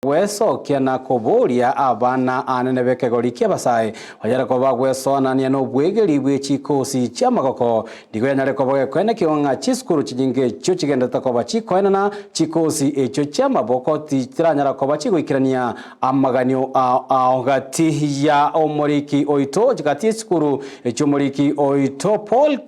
Gwecokia na kuburia abana anene bekegori kia basai wajara ko bagwesonania no bwegeri bwe chikosi cha magoko ndigwenya ko bagwene kionga chiskuru chijinge cyo kigenda ko bachikoena na chikosi echo cha maboko tiranyara ko bachigwikirania amaganyo ahogati ya omoriki oito jikati skuru echo moriki oito Paul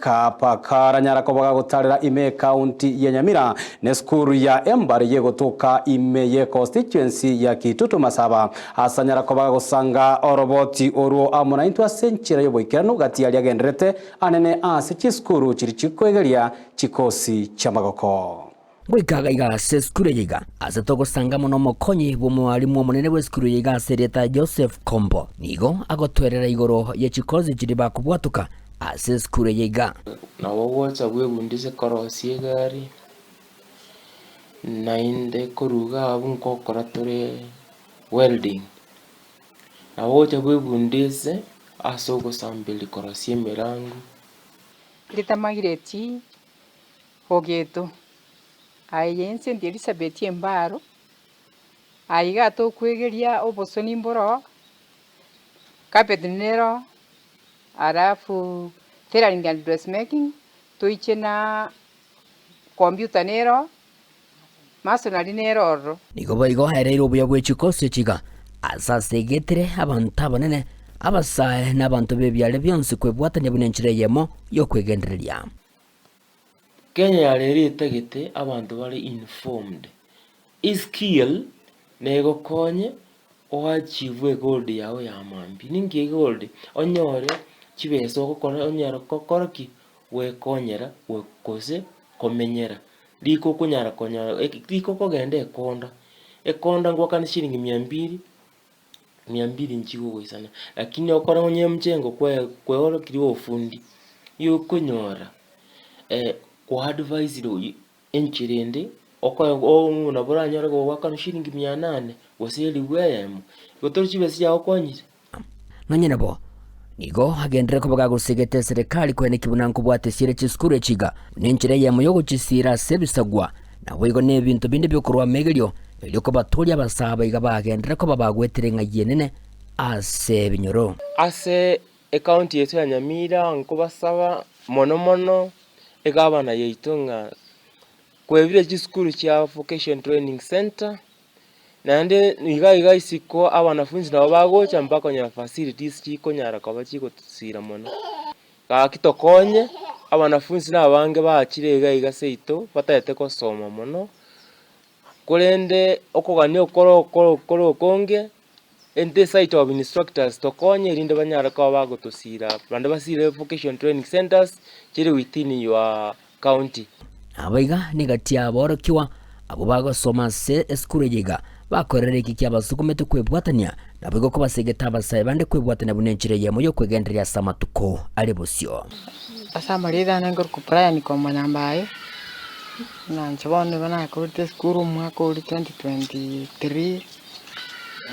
Karanyara ko bagagutarira ime county ya Nyamira ne skuru ya Embaro yegotoka ime ye constituency ya Kitutu Masaba asanyara ko bagusanga oroboti oruo amona into asenchira yoboikirano gati ali agendrete anene ase chiskuru chiri chikwegeria chikosi cha magoko gwikaga igase skuru yiga ase togusanga muno mokonyi bw'umwarimu omunene bwe skuru yiga sereta Joseph Kombo nigo agotwerera igoro ya chikosi chiri bakubwatuka ase skuru yiga na wowocha bwegundize korosie gari nainde koruga abunko koratore welding na wocha bwegundize asoko sambili korosie mirango litamagireti hogeto ayense Elizabeth Embaro aiga to kwegeria obosoni mboro carpet nero arafu tailoring and dressmaking toichena computer nero masonari nero nigo barigo hareiro buya bwe chikosi chiga asasegetere abantu abanene abasae n'abantu bebyale byonse kwebwatanya bunenchire yemo yo kwegendereria Kenya yarerete gete abantu bari informed skill nego konye oachieve gold yawe ya mambi ningi gold onyore chibeso gukora onyara kokora ki we konyera we kose komenyera liko kunyara konyara liko kogende ekonda ngwaka ni shilingi 200 nchigo goisana lakini okora onye mchengo kwe oro kiriwo ufundi yo kunyora kwa advise ro enchirende okoyo na boranyara go waka shilingi 800 waseli weyemo gotori chibesi ya okonyire nonyene bo nigo agendere ko bagagusegete serikali kwene kibunanko bwatesire chiskuru echiga nenchire yemo yo guchisira sebisagwa na wego nebintu binde byokurwa megelyo elyo batulya basaba iga bagendere ko babagwetere ngayenene ase binyoro ase account yetu ya Nyamira nko basaba mono egabana yeitonga kwebire chiskuru cha vocation training center nande iga isiko abanafunzi nabo bagocha mpaka nya facilities chikonyara kwa bachiko tusira mono ka kitokonye abanafunzi nabange baachire iga seito batayete ko soma mono kulende okogani okoro konge ente site of instructors tokonye rinde banyara kwa bagotusira bande basire vocation training centers chiri within your county abaiga nigati aborokiwa abo bagosoma se eskuru yiga bakorera iki kyabasukumete kwebwatania nabwo ko basegeta abasaye bande kwebwatania bunenchire yemo yo kwegenderia samatuko ali busyo asamarida nangor ku Brian ko manambaye na nchobone bana ko skuru mwaka 2023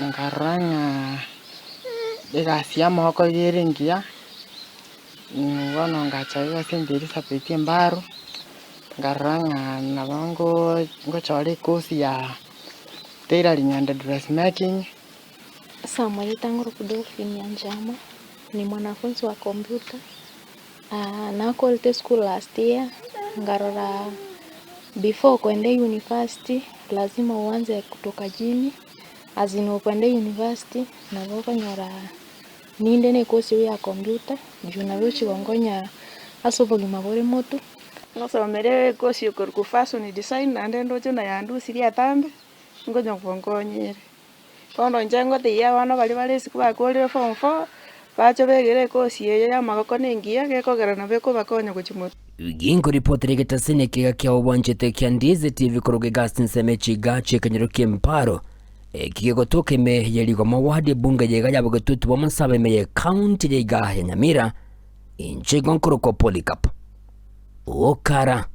ngaranga egasi moko yerengia ngono ngachaga sendiri sapeti Embaro ngaranga nabango ngochore kosi ya tailoring and dressmaking. Samuel Tangoro Kudolfini Anjama ni mwanafunzi wa kompyuta na quality school last year. Ngarora before kwende university lazima uanze kutoka chini azino kwende university na boko nyora ninde ne kosi ya kompyuta juna byochi gongonya asobogi magore moto nosomere kosi yokorku fashion design nande ndocho na yandu siria tambe ngonya kwongonyere kondo njengo tiya bana bali siku bakorire form 4 bacho begere kosi ya magoko nengia gekogera na beko bakonya kuchimoto gingo reporter getasene kiga kya obwanchete kya Ndizi TV koroge Gastin Semechi gache kanyero kemparo kigegotoke me yeligo mawadi bunga yega yabo getutu bomasaba me county yega ya Nyamira inche gonkoro ko polycap okara